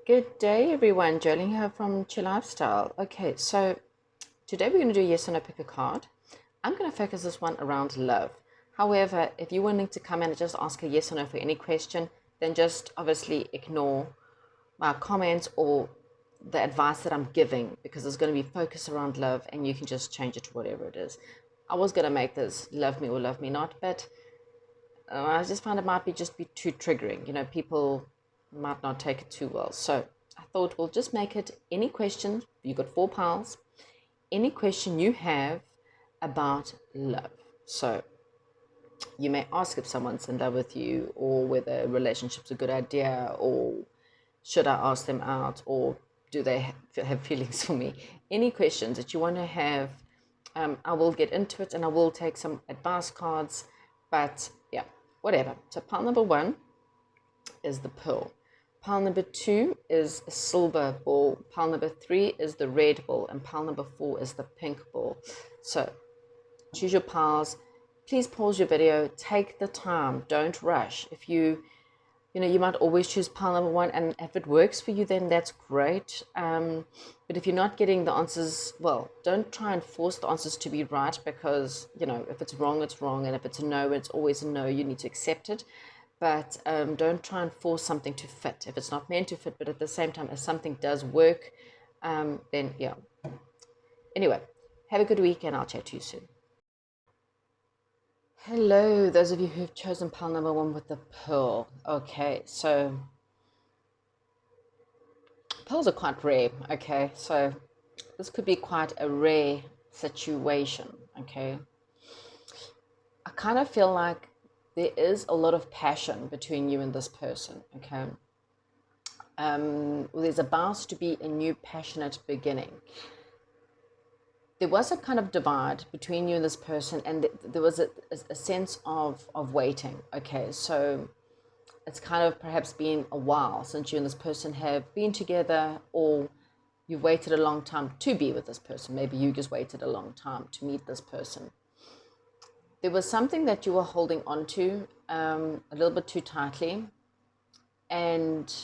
Good day, everyone. Jolene here from Chill Lifestyle. Okay, so today we're going to do yes or no pick a card. I'm going to focus this one around love. However, if you're wanting to come in and just ask a yes or no for any question, then just obviously ignore my comments or the advice that I'm giving because it's going to be focused around love and you can just change it to whatever it is. I was going to make this love me or love me not, but I just found it might be too triggering. People might not take it too well. So I thought we'll just make it any question. You got 4 pounds. Any question you have about love. So you may ask if someone's in love with you, or whether a relationship's a good idea, or should I ask them out, or do they have feelings for me? Any questions that you want to have, I will get into it and I will take some advice cards. But yeah, whatever. So pile number 1 is the pearl. Pile number 2 is a silver ball. Pile number 3 is the red ball. And pile number 4 is the pink ball. So choose your piles. Please pause your video. Take the time. Don't rush. If you might always choose pile number 1, and if it works for you, then that's great. But if you're not getting the answers, well, don't try and force the answers to be right, because, if it's wrong, it's wrong. And if it's a no, it's always a no. You need to accept it. But don't try and force something to fit if it's not meant to fit. But at the same time, if something does work, then yeah. Anyway, have a good week and I'll chat to you soon. Hello, those of you who've chosen pile number 1 with the pearl. Okay, so pearls are quite rare. Okay, so this could be quite a rare situation. Okay, I kind of feel like there is a lot of passion between you and this person. Okay, there's about to be a new passionate beginning. There was a kind of divide between you and this person, and there was a sense of waiting. Okay, so it's kind of perhaps been a while since you and this person have been together, or you've waited a long time to be with this person. Maybe you just waited a long time to meet this person. There was something that you were holding on to a little bit too tightly, and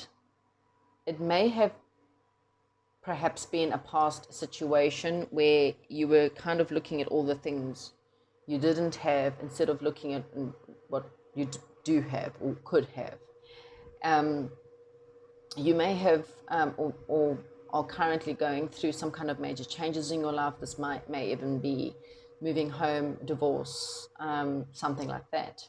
it may have perhaps been a past situation where you were kind of looking at all the things you didn't have instead of looking at what you do have or could have. You may have or are currently going through some kind of major changes in your life. This may even be moving home, divorce, something like that.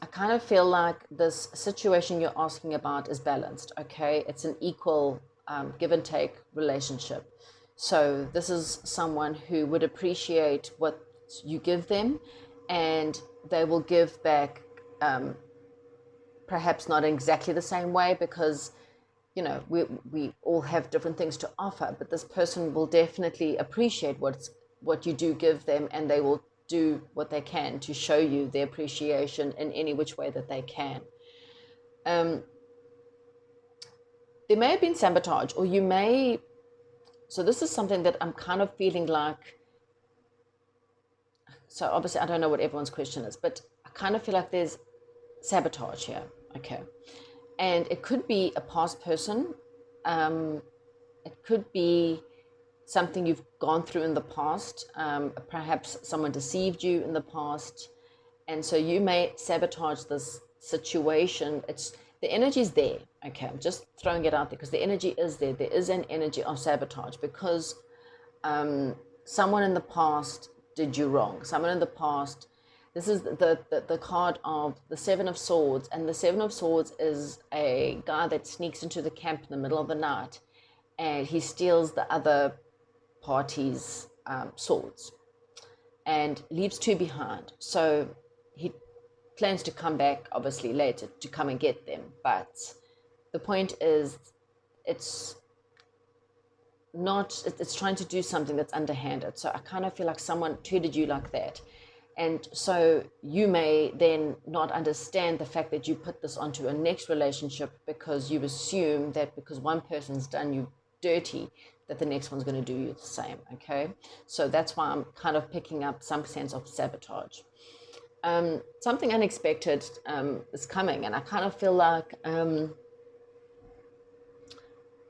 I kind of feel like this situation you're asking about is balanced. Okay, it's an equal give and take relationship. So this is someone who would appreciate what you give them, and they will give back, perhaps not exactly the same way, because we all have different things to offer, but this person will definitely appreciate what you do give them, and they will do what they can to show you their appreciation in any which way that they can. There may have been sabotage, or so this is something that I'm kind of feeling like, so obviously I don't know what everyone's question is, but I kind of feel like there's sabotage here. Okay, and it could be a past person, it could be something you've gone through in the past, perhaps someone deceived you in the past, and so you may sabotage this situation. The energy is there. Okay, I'm just throwing it out there because the energy is there. There is an energy of sabotage because someone in the past did you wrong. Someone in the past. This is the card of the 7 of Swords, and the 7 of Swords is a guy that sneaks into the camp in the middle of the night, and he steals the other party's swords and leaves 2 behind. So he plans to come back obviously later to come and get them, but the point is it's trying to do something that's underhanded. So I kind of feel like someone treated you like that, and so you may then not understand the fact that you put this onto a next relationship, because you assume that because one person's done you dirty, that the next one's going to do you the same. Okay, so that's why I'm kind of picking up some sense of sabotage. Something unexpected is coming, and I kind of feel like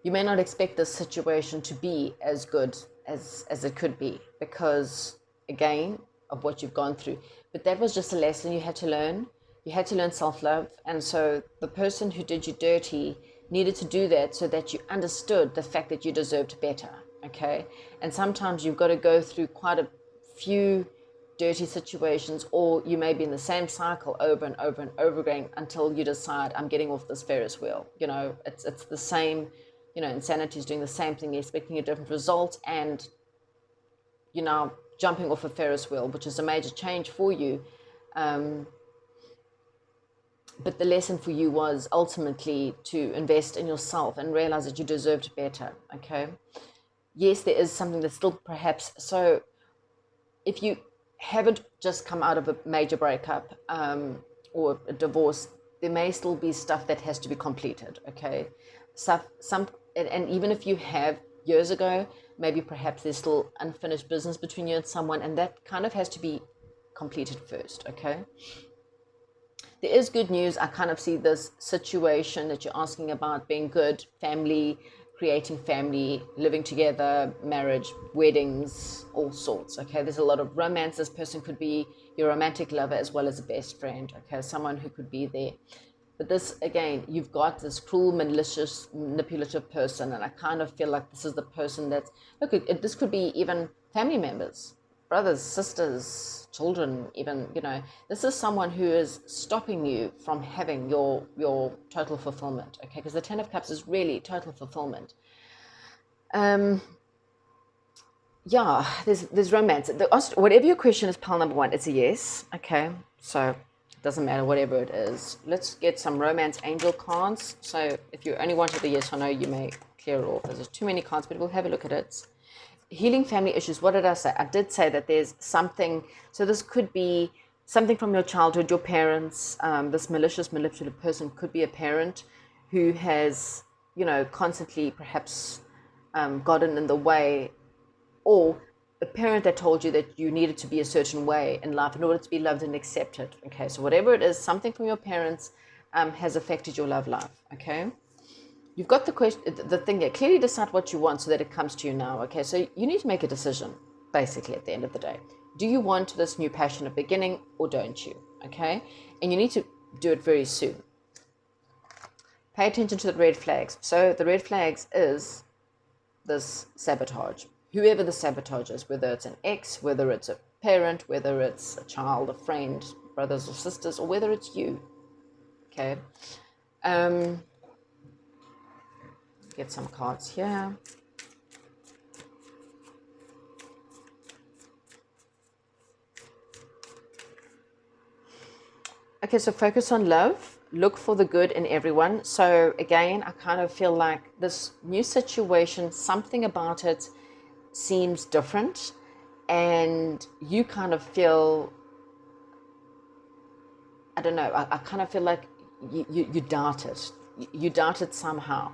you may not expect this situation to be as good as it could be because, again, of what you've gone through. But that was just a lesson you had to learn. You had to learn self-love. And so the person who did you dirty needed to do that so that you understood the fact that you deserved better, okay? And sometimes you've got to go through quite a few dirty situations, or you may be in the same cycle over and over and over again until you decide, I'm getting off this Ferris wheel. You know, it's the same, you know, insanity is doing the same thing, you're expecting a different result, and you're now jumping off a Ferris wheel, which is a major change for you. But the lesson for you was ultimately to invest in yourself and realize that you deserved better, okay? Yes, there is something that's still perhaps, so if you haven't just come out of a major breakup or a divorce, there may still be stuff that has to be completed, okay? And even if you have years ago, maybe perhaps there's still unfinished business between you and someone, and that kind of has to be completed first, okay? There is good news. I kind of see this situation that you're asking about being good, family, creating family, living together, marriage, weddings, all sorts, okay? There's a lot of romance. This person could be your romantic lover as well as a best friend, okay? Someone who could be there. But this, again, you've got this cruel, malicious, manipulative person, and I kind of feel like this is the person that's, look, this could be even family members, brothers, sisters, children, even, you know, this is someone who is stopping you from having your total fulfillment, okay? Because the Ten of Cups is really total fulfillment. Yeah, there's romance. Whatever your question is, pile number one, it's a yes, okay? So it doesn't matter whatever it is. Let's get some romance angel cards. So if you only wanted a yes or no, you may clear it off. There's too many cards, but we'll have a look at it. Healing family issues. What did I say? I did say that there's something. So this could be something from your childhood, your parents. This malicious, manipulative person could be a parent who has, you know, constantly perhaps gotten in the way, or a parent that told you that you needed to be a certain way in life in order to be loved and accepted. Okay, so whatever it is, something from your parents has affected your love life. Okay. You've got the question, the thing here, clearly decide what you want so that it comes to you now, okay? So you need to make a decision, basically, at the end of the day. Do you want this new passionate beginning or don't you, okay? And you need to do it very soon. Pay attention to the red flags. So the red flags is this sabotage. Whoever the sabotage is, whether it's an ex, whether it's a parent, whether it's a child, a friend, brothers or sisters, or whether it's you, okay? Get some cards here. Okay, so focus on love. Look for the good in everyone. So again, I kind of feel like this new situation, something about it seems different, and you kind of feel, I don't know, I kind of feel like you doubt it. You doubt it somehow.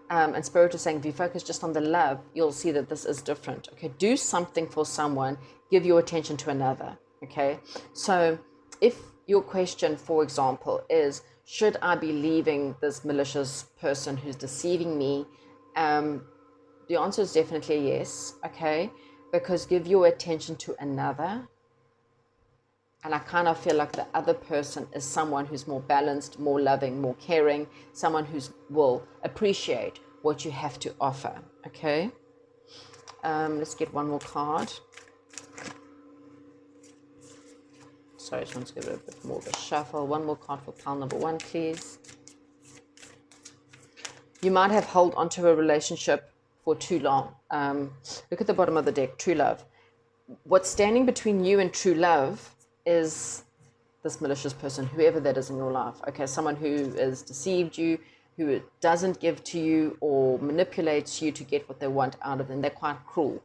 And Spirit is saying, if you focus just on the love, you'll see that this is different. Okay, do something for someone, give your attention to another. Okay, so if your question, for example, is, should I be leaving this malicious person who's deceiving me? The answer is definitely yes. Okay, because give your attention to another. And I kind of feel like the other person is someone who's more balanced, more loving, more caring, someone who will appreciate what you have to offer, okay? Let's get one more card. Sorry, I just want to give it a bit more of a shuffle. One more card for pile number one, please. You might have held onto a relationship for too long. Look at the bottom of the deck, true love. What's standing between you and true love is this malicious person, whoever that is in your life, okay? Someone who has deceived you, who doesn't give to you or manipulates you to get what they want out of them. They're quite cruel.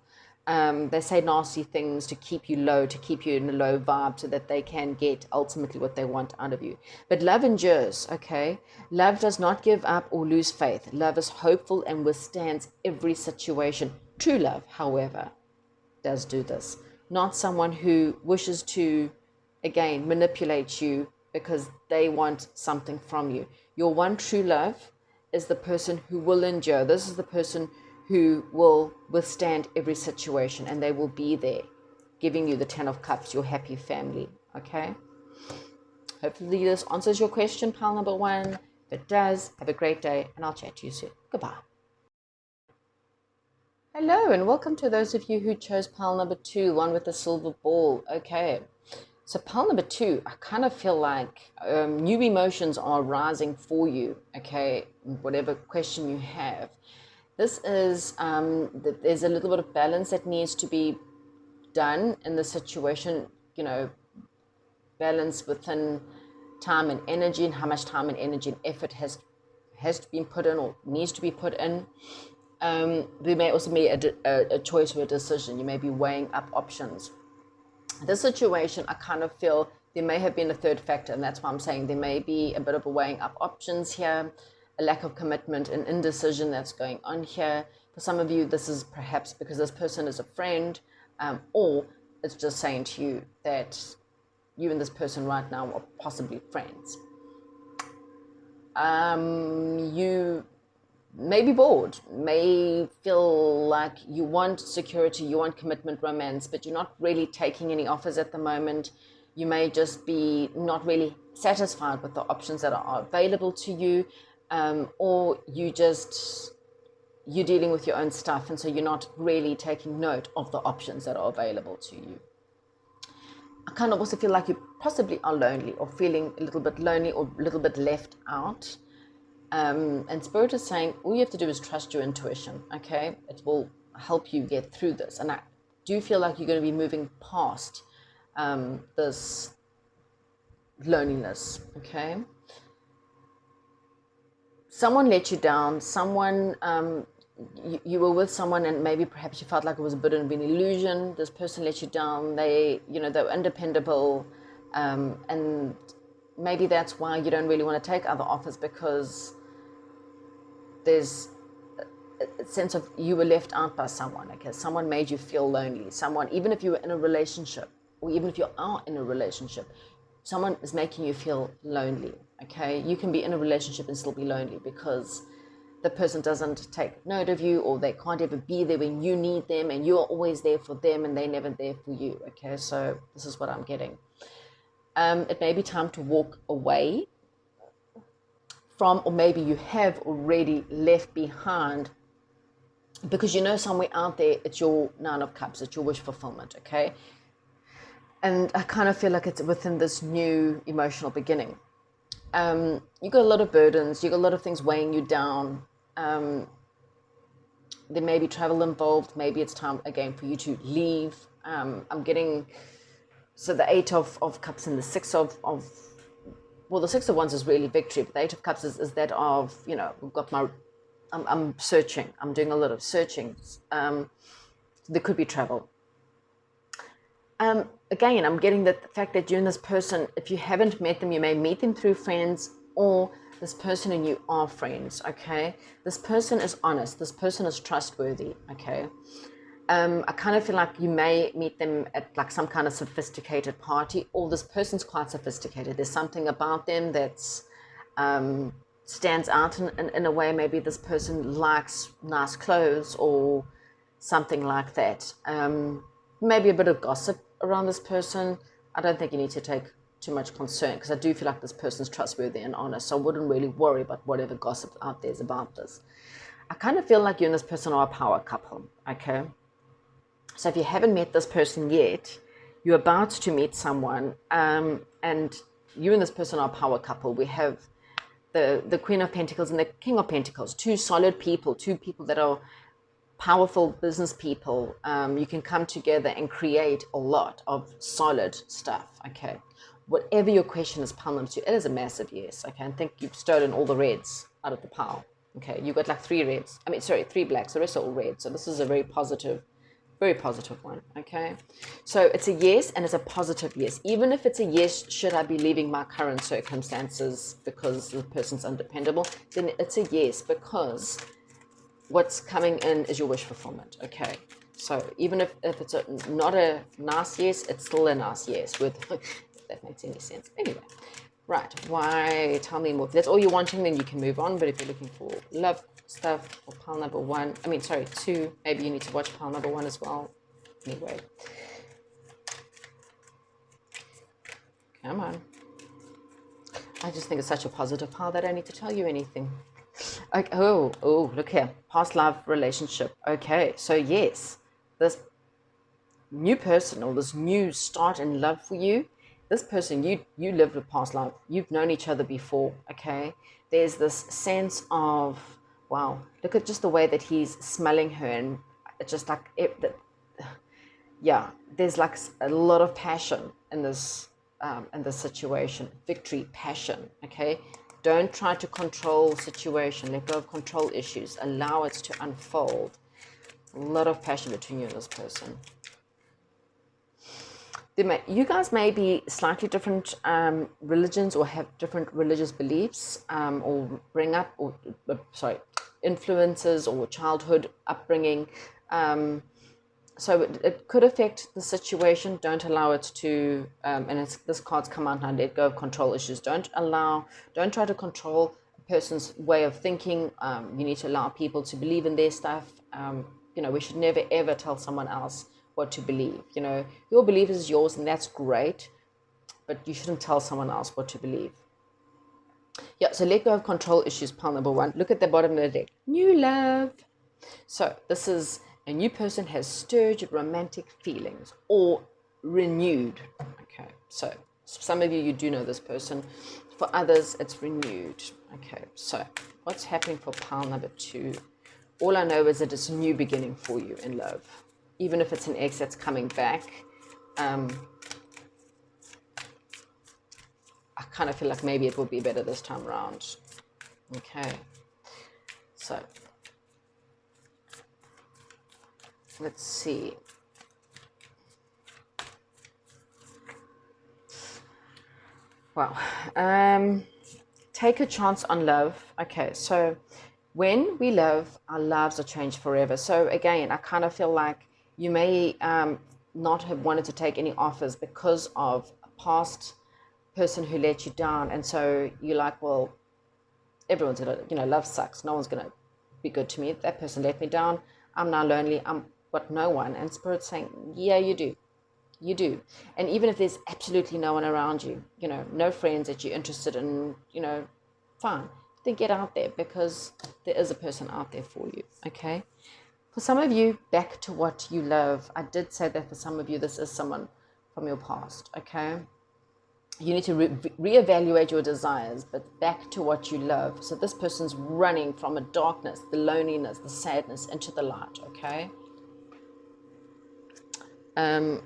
They say nasty things to keep you low, to keep you in a low vibe so that they can get ultimately what they want out of you. But love endures, okay? Love does not give up or lose faith. Love is hopeful and withstands every situation. True love, however, does do this. Not someone who wishes to, again, manipulate you because they want something from you. Your one true love is the person who will endure. This is the person who will withstand every situation, and they will be there, giving you the 10 of Cups, your happy family, okay? Hopefully this answers your question, pile number 1. If it does, have a great day, and I'll chat to you soon. Goodbye. Hello, and welcome to those of you who chose pile number 2, one with the silver ball. Okay, so pile number 2, I kind of feel like new emotions are rising for you, okay, whatever question you have. This is, there's a little bit of balance that needs to be done in the situation, you know, balance within time and energy, and how much time and energy and effort has been put in or needs to be put in. There may also be a choice or a decision. You may be weighing up options. This situation, I kind of feel there may have been a third factor, and that's why I'm saying there may be a bit of a weighing up options here, a lack of commitment and indecision that's going on here. For some of you, this is perhaps because this person is a friend, or it's just saying to you that you and this person right now are possibly friends. You may be bored, may feel like you want security, you want commitment, romance, but you're not really taking any offers at the moment. You may just be not really satisfied with the options that are available to you, or you're dealing with your own stuff, and so you're not really taking note of the options that are available to you. I kind of also feel like you possibly are lonely, or feeling a little bit lonely, or a little bit left out. And Spirit is saying all you have to do is trust your intuition, okay? It will help you get through this. And I do feel like you're going to be moving past this loneliness, okay? Someone let you down. Someone, you were with someone, and maybe perhaps you felt like it was a bit of an illusion. This person let you down. They were undependable, and maybe that's why you don't really want to take other offers, because there's a sense of you were left out by someone, okay? Someone made you feel lonely. Someone, even if you were in a relationship, or even if you are in a relationship, someone is making you feel lonely, okay? You can be in a relationship and still be lonely because the person doesn't take note of you, or they can't ever be there when you need them, and you're always there for them and they're never there for you, okay? So this is what I'm getting. It may be time to walk away from, or maybe you have already left behind, because you know somewhere out there it's your 9 of Cups, it's your wish fulfillment, okay? And I kind of feel like it's within this new emotional beginning. You got a lot of burdens, you got a lot of things weighing you down. There may be travel involved. Maybe it's time again for you to leave. I'm getting, so the 8 of Cups and the 6 of well, the 6 of Wands is really victory, but the 8 of Cups is that of, we've got I'm searching. I'm doing a lot of searching. There could be travel. Again, I'm getting the fact that you and this person, if you haven't met them, you may meet them through friends, or this person and you are friends, okay? This person is honest. This person is trustworthy, okay? I kind of feel like you may meet them at like some kind of sophisticated party, or this person's quite sophisticated. There's something about them that's stands out in a way. Maybe this person likes nice clothes or something like that. Maybe a bit of gossip around this person. I don't think you need to take too much concern, because I do feel like this person's trustworthy and honest, so I wouldn't really worry about whatever gossip out there is about this. I kind of feel like you and this person are a power couple, okay? So if you haven't met this person yet, you're about to meet someone, and you and this person are a power couple. We have the Queen of Pentacles and the King of Pentacles, two solid people, two people that are powerful business people. You can come together and create a lot of solid stuff, okay? Whatever your question is, pile number 2, it is a massive yes, okay? I think you've stolen all the reds out of the pile, okay? You got like 3 reds. 3 blacks. The rest are all red. So this is a very positive one, okay? So it's a yes, and it's a positive yes. Even if it's a yes, should I be leaving my current circumstances because the person's undependable, then it's a yes, because what's coming in is your wish fulfillment, okay? So even if it's not a nice yes, it's still a nice yes, if that makes any sense. Anyway, Right, why? Tell me more. If that's all you're wanting, then you can move on. But if you're looking for love stuff for pile number 1, I mean, sorry, 2, maybe you need to watch pile number 1 as well. Anyway. Come on. I just think it's such a positive pile that I don't need to tell you anything. Okay, oh, look here. Past love relationship. Okay, so yes, this new person or this new start in love for you, this person, you lived with past love. You've known each other before, okay? There's this sense of, wow, look at just the way that he's smelling her, and it's just like, yeah, there's like a lot of passion in this situation. Victory, passion, okay? Don't try to control situation. Let go of control issues. Allow it to unfold. A lot of passion between you and this person. You guys may be slightly different religions or have different religious beliefs or bring up, or influences or childhood upbringing. So it could affect the situation. Don't allow it to, this card's come out now, let go of control issues. Don't try to control a person's way of thinking. You need to allow people to believe in their stuff. We should never, ever tell someone else what to believe. Your belief is yours, and that's great, but you shouldn't tell someone else what to believe. Yeah, so let go of control issues, pile number 1. Look at the bottom of the deck. New love. So this is a new person has stirred romantic feelings or renewed. Okay, so some of you do know this person. For others, it's renewed. Okay, so what's happening for pile number 2? All I know is that it's a new beginning for you in love. Even if it's an ex that's coming back, I kind of feel like maybe it will be better this time around. Okay, so let's see. Wow. Take a chance on love. Okay, so when we love, our lives are changed forever. So again, I kind of feel like you may not have wanted to take any offers because of a past person who let you down. And so you're like, well, everyone's gonna, love sucks. No one's gonna be good to me. That person let me down. I'm now lonely. I'm got no one. And Spirit's saying, yeah, you do. You do. And even if there's absolutely no one around you, no friends that you're interested in, fine. Then get out there, because there is a person out there for you, okay? For some of you, back to what you love. I did say that for some of you, this is someone from your past, okay? You need to reevaluate your desires, but back to what you love. So this person's running from the darkness, the loneliness, the sadness into the light, okay? And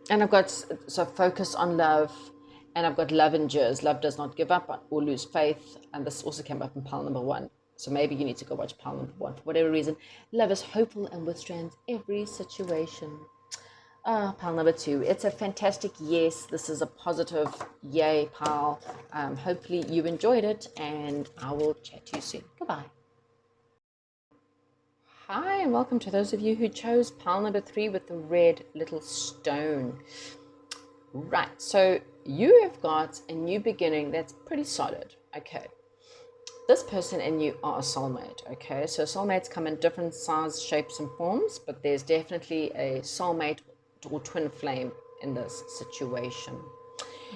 I've got, so focus on love, and I've got love endures. Love does not give up or lose faith. And this also came up in pile number 1. So maybe you need to go watch pile number 1 for whatever reason. Love is hopeful and withstands every situation. Pile number 2. It's a fantastic yes. This is a positive yay pile. Hopefully you enjoyed it, and I will chat to you soon. Goodbye. Hi, and welcome to those of you who chose pile number 3 with the red little stone. Right, so you have got a new beginning that's pretty solid. Okay, this person and you are a soulmate. Okay, so soulmates come in different size, shapes, and forms, but there's definitely a soulmate or twin flame in this situation.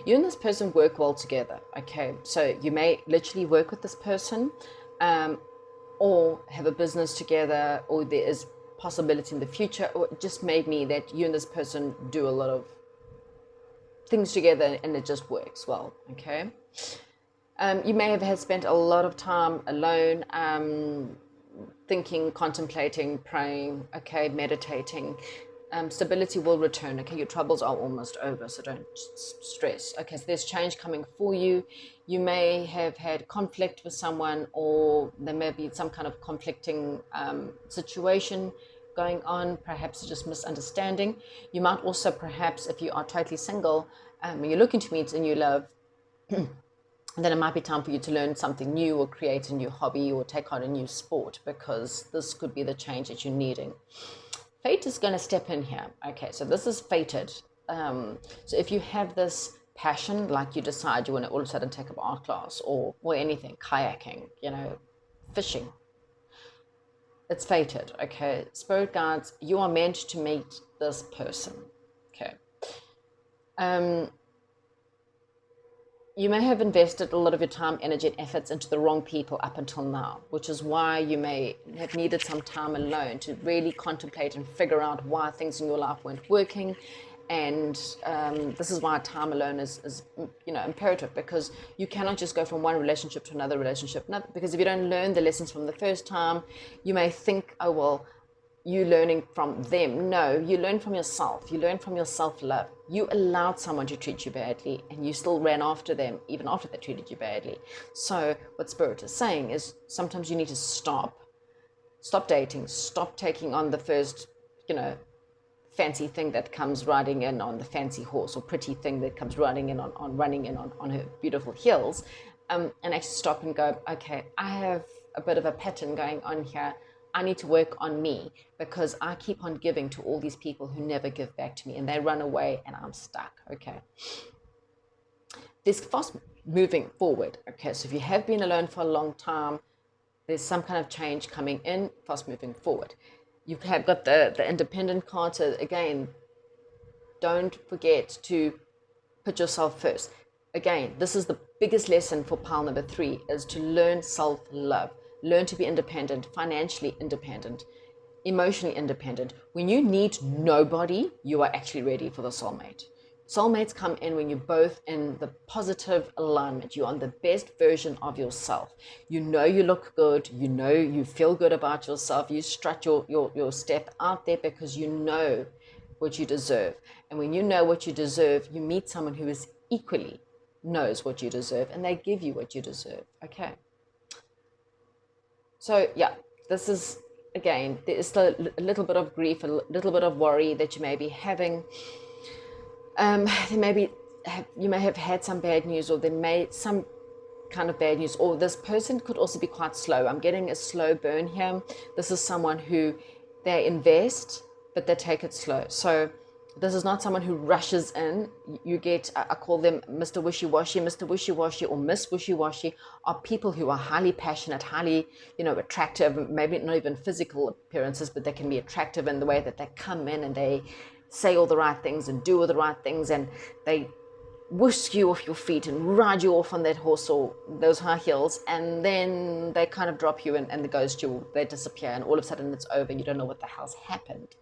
You and this person work well together. Okay, so you may literally work with this person, or have a business together, or there is possibility in the future, or it just may be that you and this person do a lot of things together and it just works well, okay? You may have had spent a lot of time alone, thinking, contemplating, praying, okay, meditating. Stability will return, okay? Your troubles are almost over, so don't stress. Okay, so there's change coming for you. You may have had conflict with someone, or there may be some kind of conflicting situation going on, perhaps just misunderstanding. You might also, perhaps, if you are totally single, and you're looking to meet a new love, then it might be time for you to learn something new, or create a new hobby, or take on a new sport, because this could be the change that you're needing. Fate is going to step in here. Okay, so this is fated. So if you have this passion, like you decide you want to all of a sudden take up art class or anything, kayaking, fishing. It's fated, okay? Spirit guides, you are meant to meet this person, okay? You may have invested a lot of your time, energy, and efforts into the wrong people up until now, which is why you may have needed some time alone to really contemplate and figure out why things in your life weren't working. And this is why time alone is imperative, because you cannot just go from one relationship to another relationship. Because if you don't learn the lessons from the first time, you may think, oh, well, you learning from them. No, you learn from yourself. You learn from your self-love. You allowed someone to treat you badly and you still ran after them even after they treated you badly. So what Spirit is saying is sometimes you need to stop dating, stop taking on the first, fancy thing that comes riding in on the fancy horse, or pretty thing that comes riding in on running in on her beautiful heels, and actually stop and go, okay, I have a bit of a pattern going on here. I need to work on me, because I keep on giving to all these people who never give back to me, and they run away and I'm stuck. Okay. This fast moving forward. Okay. So if you have been alone for a long time, there's some kind of change coming in, fast moving forward. You have got the independent card. So again, don't forget to put yourself first. Again, this is the biggest lesson for pile number 3, is to learn self-love. Learn to be independent, financially independent, emotionally independent. When you need nobody, you are actually ready for the soulmate. Soulmates come in when you're both in the positive alignment. You're on the best version of yourself. You know you look good. You know you feel good about yourself. You strut your step out there because you know what you deserve. And when you know what you deserve, you meet someone who is equally knows what you deserve, and they give you what you deserve. Okay. So yeah, this is, again, there is a little bit of grief, a little bit of worry that you may be having. You may have had some bad news, or some kind of bad news, or this person could also be quite slow. I'm getting a slow burn here. This is someone who they invest, but they take it slow. So this is not someone who rushes in. You get, I call them Mr. Wishy-Washy. Mr. Wishy-Washy or Miss Wishy-Washy are people who are highly passionate, highly, attractive, maybe not even physical appearances, but they can be attractive in the way that they come in and they say all the right things and do all the right things, and they whisk you off your feet and ride you off on that horse or those high heels, and then they kind of drop you and they ghost you, they disappear, and all of a sudden it's over. You don't know what the hell's happened.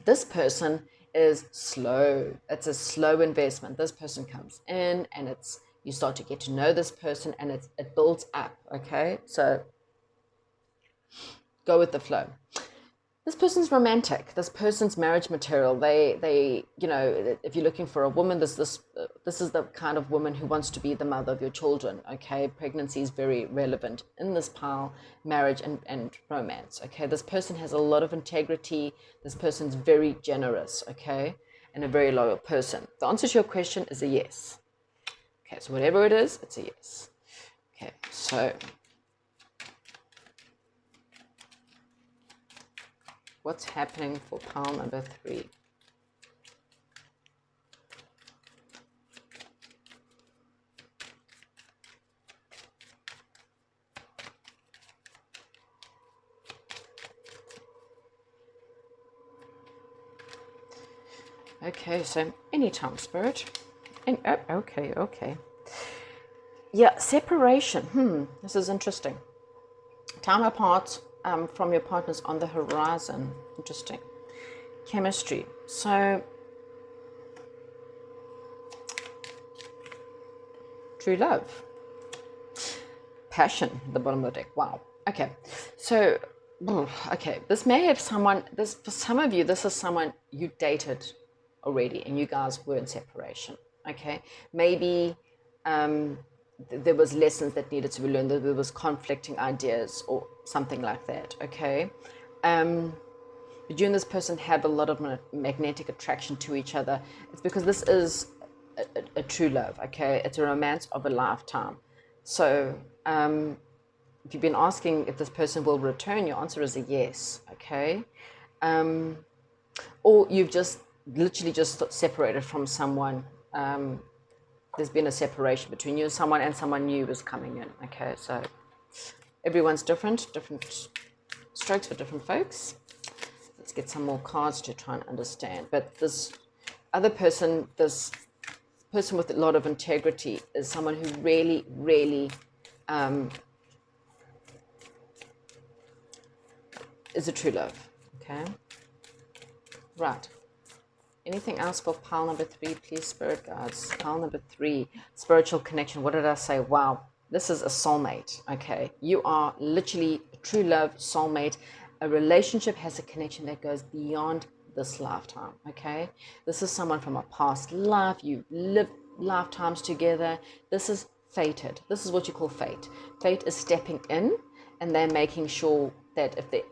This person is slow. It's a slow investment. This person comes in and you start to get to know this person, and it builds up. Okay. So go with the flow. This person's romantic. This person's marriage material. They if you're looking for a woman, this is the kind of woman who wants to be the mother of your children. Okay, pregnancy is very relevant in this pile. Marriage and romance. Okay, this person has a lot of integrity. This person's very generous. Okay, and a very loyal person. The answer to your question is a yes. Okay, so whatever it is, it's a yes. Okay, so what's happening for pile number 3? Okay, so anytime, Spirit. And okay. Yeah, separation. This is interesting. Time apart from your partners on the horizon. Interesting. Chemistry. So, true love. Passion, the bottom of the deck. Wow. Okay. So, okay. This may have for some of you, this is someone you dated already and you guys were in separation. Okay. Maybe there was lessons that needed to be learned, that there was conflicting ideas or something like that. Okay. But you and this person have a lot of magnetic attraction to each other. It's because this is a true love. Okay. It's a romance of a lifetime. So, if you've been asking if this person will return, your answer is a yes. Okay. Or you've just literally just separated from someone. There's been a separation between you and someone new is coming in. Okay, so everyone's different strokes for different folks. Let's get some more cards to try and understand. But this other person, this person with a lot of integrity, is someone who really, really is a true love. Okay, right. Anything else for pile number 3, please, spirit guides? Pile number 3, spiritual connection. What did I say? Wow, this is a soulmate. Okay, you are literally a true love, soulmate. A relationship has a connection that goes beyond this lifetime. Okay, this is someone from a past life. You've lived lifetimes together. This is fated. This is what you call fate. Fate is stepping in, and they're making sure that if they,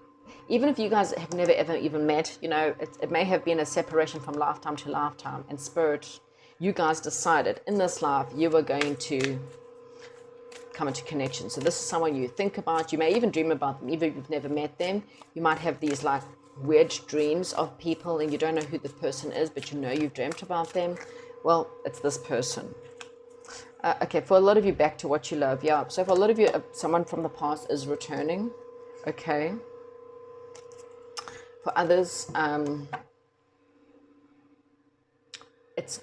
even if you guys have never ever even met, you know, it may have been a separation from lifetime to lifetime. In spirit, you guys decided in this life you were going to come into connection. So this is someone you think about. You may even dream about them, even if you've never met them. You might have these like weird dreams of people and you don't know who the person is, but you know you've dreamt about them. Well, it's this person. Okay, for a lot of you, back to what you love. Yeah, so for a lot of you, someone from the past is returning. Okay. For others, it's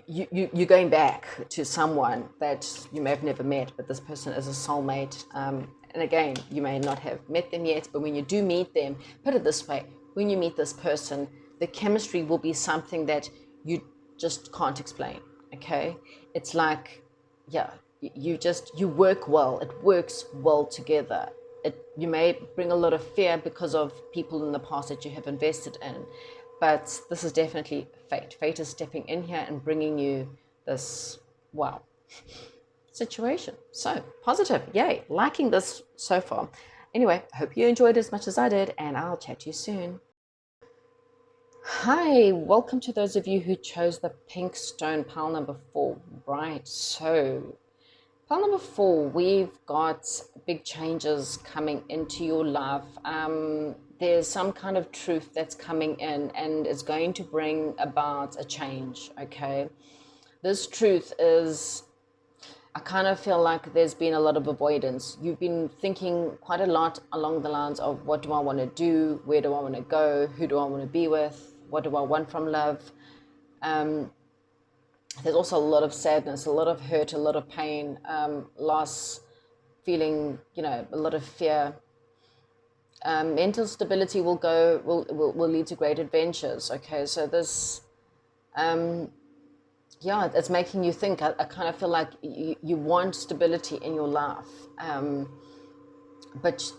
you're going back to someone that you may have never met, but this person is a soulmate. And again, you may not have met them yet, but when you do meet them, put it this way, when you meet this person, the chemistry will be something that you just can't explain, okay? It's like, yeah, you work well. It works well together. You may bring a lot of fear because of people in the past that you have invested in, but this is definitely fate. Fate is stepping in here and bringing you this, wow, situation. So positive, yay, liking this so far. Anyway, I hope you enjoyed as much as I did, and I'll chat to you soon. Hi, welcome to those of you who chose the pink stone pile number 4. Right, so pile number 4, we've got big changes coming into your life. There's some kind of truth that's coming in and it's going to bring about a change, okay? This truth is, I kind of feel like there's been a lot of avoidance. You've been thinking quite a lot along the lines of what do I want to do? Where do I want to go? Who do I want to be with? What do I want from love? There's also a lot of sadness, a lot of hurt, a lot of pain, loss, feeling, you know, a lot of fear. Mental stability will lead to great adventures. Okay, so this, yeah, it's making you think. I kind of feel like you want stability in your life, but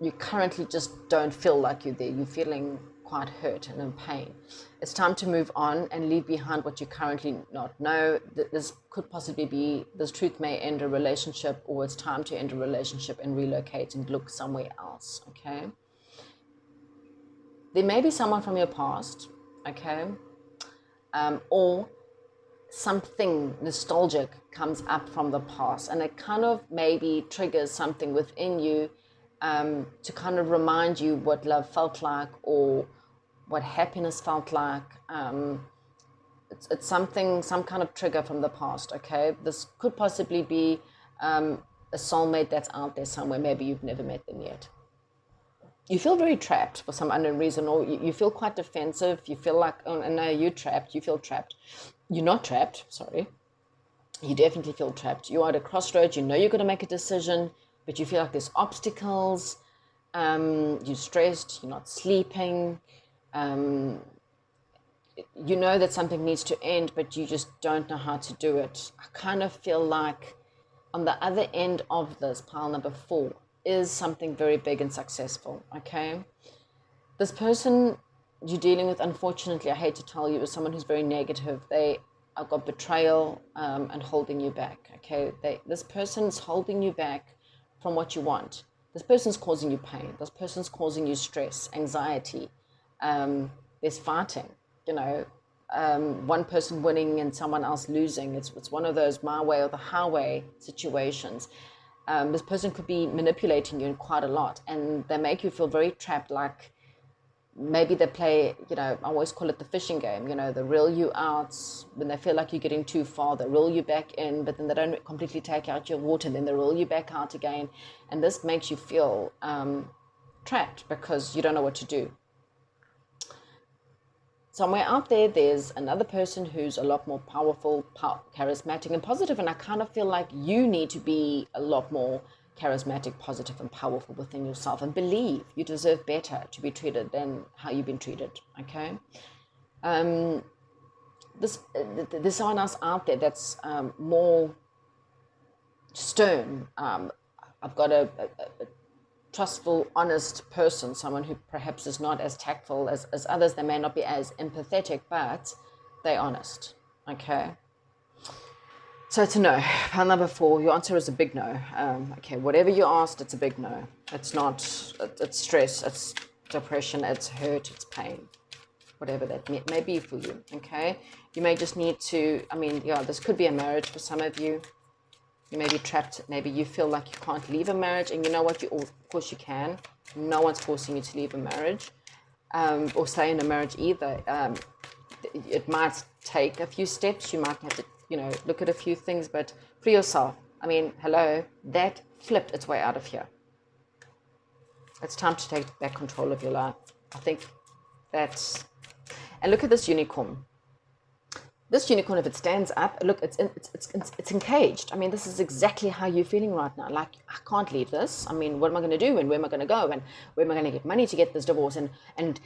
you currently just don't feel like you're there. You're feeling quite hurt and in pain. It's time to move on and leave behind what you currently not know. This could possibly be, this truth may end a relationship, or it's time to end a relationship and relocate and look somewhere else, okay? There may be someone from your past, okay? Or something nostalgic comes up from the past and it kind of maybe triggers something within you to kind of remind you what love felt like or what happiness felt like. It's something, some kind of trigger from the past, okay? This could possibly be a soulmate that's out there somewhere. Maybe you've never met them yet. You feel very trapped for some unknown reason, or you feel quite defensive. You feel like, oh no, you're trapped. You feel trapped. You're not trapped, sorry. You definitely feel trapped. You are at a crossroads. You know you're going to make a decision, but you feel like there's obstacles. You're stressed. You're not sleeping. You know that something needs to end, but you just don't know how to do it. I kind of feel like on the other end of this, pile number 4, is something very big and successful, okay? This person you're dealing with, unfortunately, I hate to tell you, is someone who's very negative. They have got betrayal and holding you back, okay? This person's holding you back from what you want. This person's causing you pain. This person's causing you stress, anxiety. There's fighting, you know, one person winning and someone else losing. It's one of those my way or the highway situations. This person could be manipulating you quite a lot, and they make you feel very trapped, like maybe they play, I always call it the fishing game, they reel you out when they feel like you're getting too far, they reel you back in, but then they don't completely take out your water, and then they reel you back out again. And this makes you feel trapped because you don't know what to do. Somewhere out there, there's another person who's a lot more powerful, charismatic, and positive, and I kind of feel like you need to be a lot more charismatic, positive, and powerful within yourself, and believe you deserve better to be treated than how you've been treated. Okay. There's someone else out there that's more stern. I've got a trustful, honest person, someone who perhaps is not as tactful as others. They may not be as empathetic, but they're honest. Okay. So it's a no. Pile number 4, your answer is a big no. Okay, whatever you asked, it's a big no. It's not, it's stress, it's depression, it's hurt, it's pain. Whatever that may be for you, okay? You may just need to, this could be a marriage for some of you. You may be trapped. Maybe you feel like you can't leave a marriage, and you know what? Of course you can. No one's forcing you to leave a marriage or stay in a marriage either. It might take a few steps. You might have to, look at a few things, but for yourself, hello, that flipped its way out of here. It's time to take back control of your life. I think that's, and look at this unicorn. This unicorn, if it stands up, look, it's encaged. This is exactly how you're feeling right now. Like, I can't leave this. What am I going to do? And where am I going to go? And where am I going to get money to get this divorce? And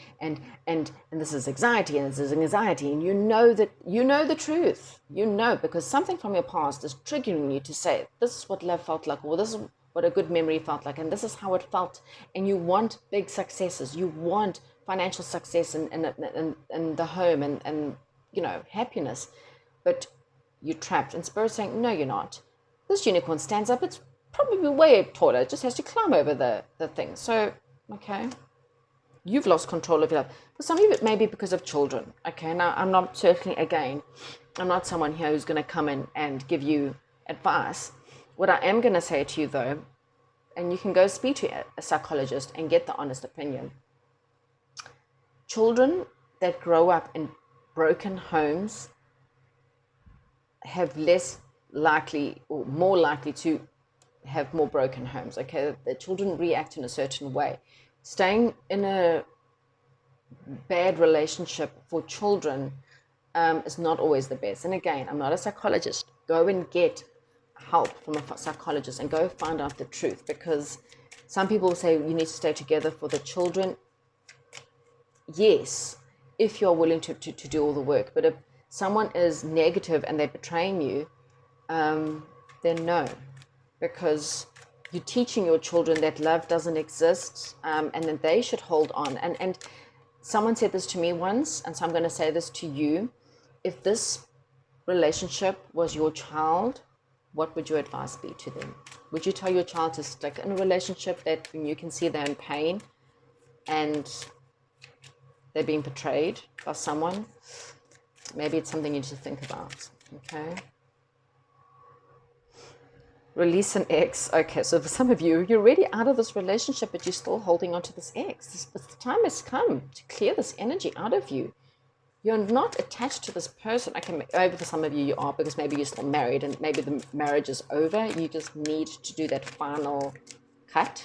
this is anxiety, and this is anxiety. And you know the truth. Because something from your past is triggering you to say, this is what love felt like, or this is what a good memory felt like, and this is how it felt. And you want big successes. You want financial success and the home and happiness, but you're trapped. And Spirit's saying, no, you're not. This unicorn stands up. It's probably way taller. It just has to climb over the thing. So, okay, you've lost control of your life. For some of you, it may be because of children. Okay, now I'm not someone here who's going to come in and give you advice. What I am going to say to you, though, and you can go speak to a psychologist and get the honest opinion. Children that grow up in broken homes have less likely or more likely to have more broken homes. Okay, the children react in a certain way. Staying in a bad relationship for children is not always the best. And again, I'm not a psychologist. Go and get help from a psychologist and go find out the truth, because some people say you need to stay together for the children. Yes, if you're willing to do all the work. But if someone is negative and they're betraying you, then no, because you're teaching your children that love doesn't exist, and that they should hold on. And someone said this to me once, and so I'm going to say this to you. If this relationship was your child, what would your advice be to them? Would you tell your child to stick in a relationship that when you can see they're in pain and they're being betrayed by someone? Maybe it's something you need to think about. Okay. Release an ex. Okay, so for some of you, you're already out of this relationship, but you're still holding on to this ex. The time has come to clear this energy out of you. You're not attached to this person. Maybe for some of you, you are, because maybe you're still married and maybe the marriage is over. You just need to do that final cut.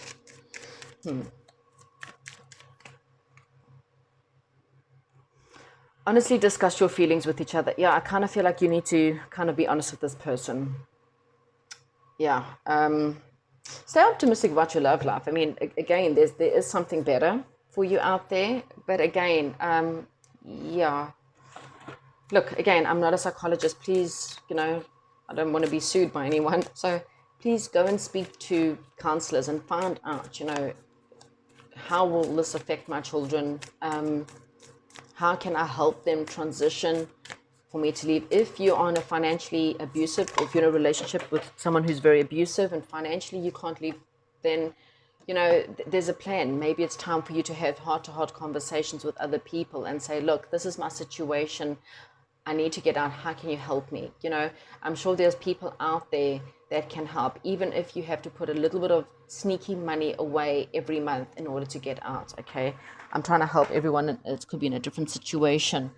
Honestly, discuss your feelings with each other. Yeah, I kind of feel like you need to kind of be honest with this person. Yeah. Stay optimistic about your love life. Again, there is something better for you out there. But again, yeah. Look, again, I'm not a psychologist. Please, I don't want to be sued by anyone. So please go and speak to counselors and find out, how will this affect my children? How can I help them transition for me to leave? If you are in a financially abusive, or if you're in a relationship with someone who's very abusive and financially you can't leave, then, there's a plan. Maybe it's time for you to have heart-to-heart conversations with other people and say, look, this is my situation. I need to get out. How can you help me? I'm sure there's people out there that can help, even if you have to put a little bit of sneaky money away every month in order to get out. Okay, I'm trying to help everyone. It could be in a different situation.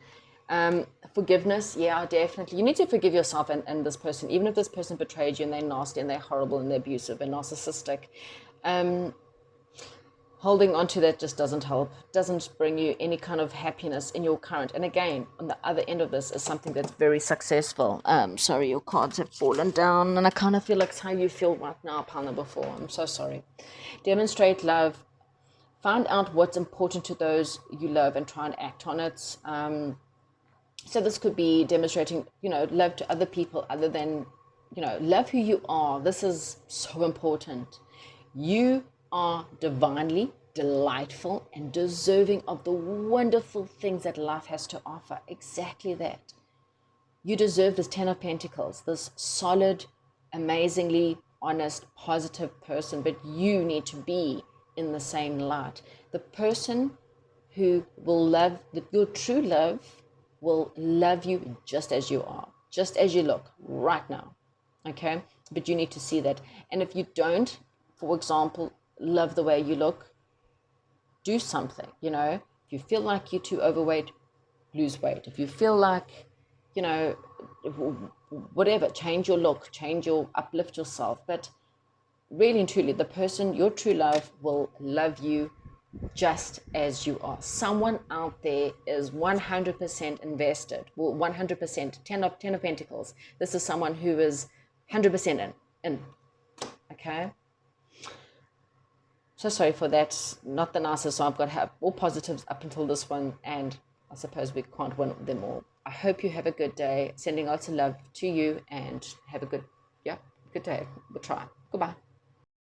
Forgiveness, yeah, definitely. You need to forgive yourself and this person, even if this person betrayed you and they're nasty and they're horrible and they're abusive and narcissistic. Holding on to that just doesn't help, doesn't bring you any kind of happiness in your current. And again, on the other end of this is something that's very successful. Sorry, your cards have fallen down, and I kind of feel like it's how you feel right now, pile number 4. I'm so sorry. Demonstrate love. Find out what's important to those you love and try and act on it. So this could be demonstrating, love to other people other than, love who you are. This is so important. You are divinely delightful and deserving of the wonderful things that life has to offer. Exactly that. You deserve this 10 of Pentacles, this solid, amazingly honest, positive person, but you need to be in the same light. The person who will love, your true love will love you just as you are, just as you look right now. Okay? But you need to see that. And if you don't, for example, love the way you look, do something. If you feel like you're too overweight, lose weight. If you feel like, whatever, change your look, uplift yourself. But really and truly, the person, your true love, will love you just as you are. Someone out there is 100% invested. Well, 100%, 10 of Pentacles. This is someone who is 100% in. Okay? So sorry for that. Not the nicest. So I've got to have all positives up until this one, and I suppose we can't win them all. I hope you have a good day. Sending lots of love to you, and have a good day. We'll try. Goodbye.